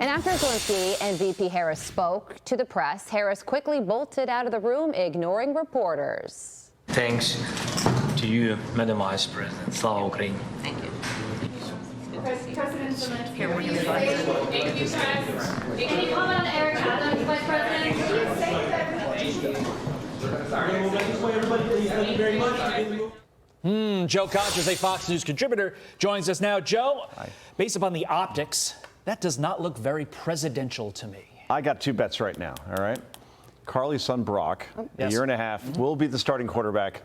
And after Zelenskyy and VP Harris spoke to the press, Harris quickly bolted out of the room, ignoring reporters. Thanks to you, Madam Vice President. Slava Ukraine. Thank you. President Zelenskyy, can you comment on Eric Adams, Vice President? Can you say that? Joe Concha, a Fox News contributor, joins us now. Joe, Hi. Based upon the optics, that does not look very presidential to me. I got two bets right now, all right? Carly's son, Brock, a year and a half, will be the starting quarterback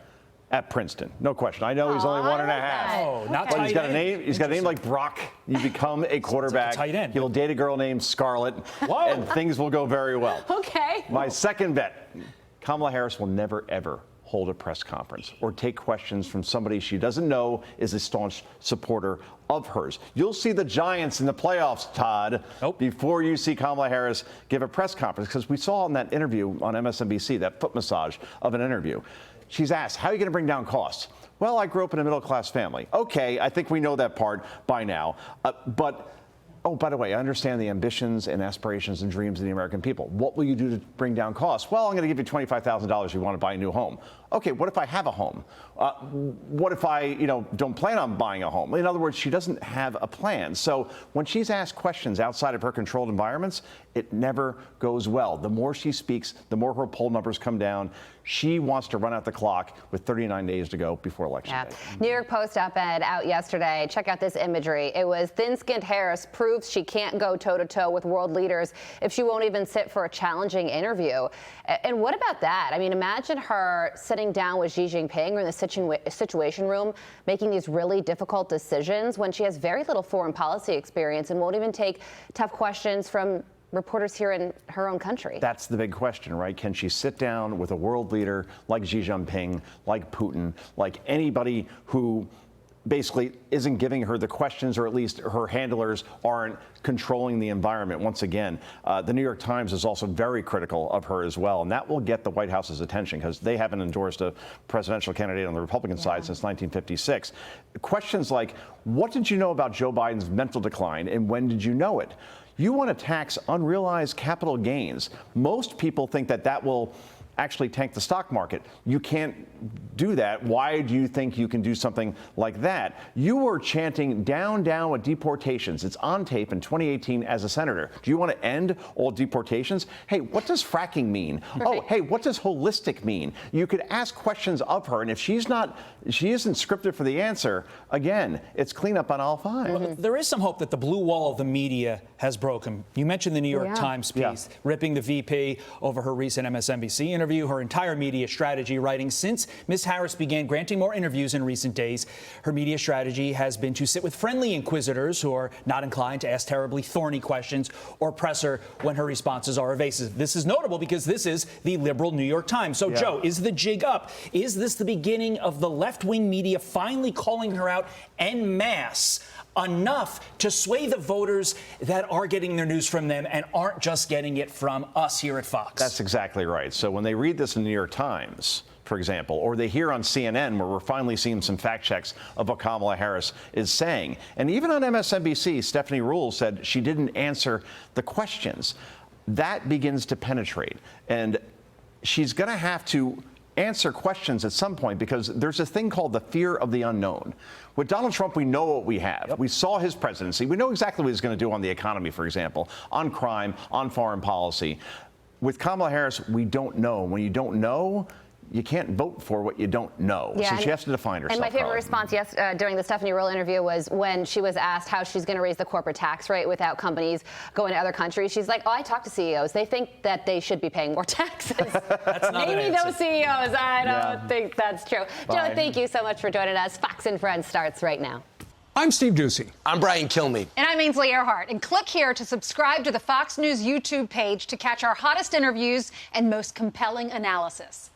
at Princeton. No question. I know he's only 1.5. Oh, not But tight he's got a end. name. He's got a name like Brock. You become a quarterback. tight end. He'll date a girl named Scarlett, Whoa. and things will go very well. Okay. My second bet: Kamala Harris will never ever hold a press conference or take questions from somebody she doesn't know is a staunch supporter of hers. You'll see the Giants in the playoffs, Todd, before you see Kamala Harris give a press conference, because we saw in that interview on MSNBC, that foot massage of an interview, she's asked, how are you going to bring down costs? Well, I grew up in a middle-class family. Okay, I think we know that part by now. Oh, by the way, I understand the ambitions and aspirations and dreams of the American people. What will you do to bring down costs? Well, I'm going to give you $25,000 if you want to buy a new home. Okay, what if I have a home? What if I, don't plan on buying a home? In other words, she doesn't have a plan. So when she's asked questions outside of her controlled environments, it never goes well. The more she speaks, the more her poll numbers come down. She wants to run out the clock with 39 days to go before Election Day. New York Post op-ed out yesterday. Check out this imagery. It was thin-skinned Harris proves she can't go toe-to-toe with world leaders if she won't even sit for a challenging interview. And what about that? I mean, imagine her sitting down with Xi Jinping or in the Situation Room making these really difficult decisions when she has very little foreign policy experience and won't even take tough questions from reporters here in her own country. That's the big question, right? Can she sit down with a world leader like Xi Jinping, like Putin, like anybody who basically isn't giving her the questions, or at least her handlers aren't controlling the environment? Once again, the New York Times is also very critical of her as well, and that will get the White House's attention because they haven't endorsed a presidential candidate on the Republican side since 1956. Questions like, what did you know about Joe Biden's mental decline, and when did you know it? You want to tax unrealized capital gains. Most people think that that will actually tank the stock market. You can't do that. Why do you think you can do something like that? You were chanting down, down with deportations. It's on tape in 2018 as a senator. Do you want to end all deportations? Hey, what does fracking mean? Right. Oh, hey, what does holistic mean? You could ask questions of her, and if she isn't scripted for the answer, again, it's cleanup on all five. Well, there is some hope that the blue wall of the media has broken. You mentioned the New York Times piece, ripping the VP over her recent MSNBC interview, her entire media strategy, writing, since Ms. Harris began granting more interviews in recent days, her media strategy has been to sit with friendly inquisitors who are not inclined to ask terribly thorny questions or press her when her responses are evasive. This is notable because this is the liberal New York Times. So, Joe, is the jig up? Is this the beginning of the left-wing media finally calling her out en masse, enough to sway the voters that are getting their news from them and aren't just getting it from us here at Fox? That's exactly right. So when they read this in the New York Times, for example, or they hear on CNN, where we're finally seeing some fact checks of what Kamala Harris is saying, and even on MSNBC, Stephanie Ruhle said she didn't answer the questions, that begins to penetrate. And she's going to have to answer questions at some point, because there's a thing called the fear of the unknown. With Donald Trump, we know what we have. We saw his presidency. We know exactly what he's going to do on the economy, for example, on crime, on foreign policy. With Kamala Harris, we don't know. When you don't know, you can't vote for what you don't know. So she has to define herself. And my favorite response during the Stephanie Ruhle interview was when she was asked how she's going to raise the corporate tax rate without companies going to other countries. She's like, oh, I talk to CEOs. They think that they should be paying more taxes. That's not Maybe those CEOs. I don't think that's true. Fine. Joe, thank you so much for joining us. Fox and Friends starts right now. I'm Steve Ducey. I'm Brian Kilmeade. And I'm Ainsley Earhart. And click here to subscribe to the Fox News YouTube page to catch our hottest interviews and most compelling analysis.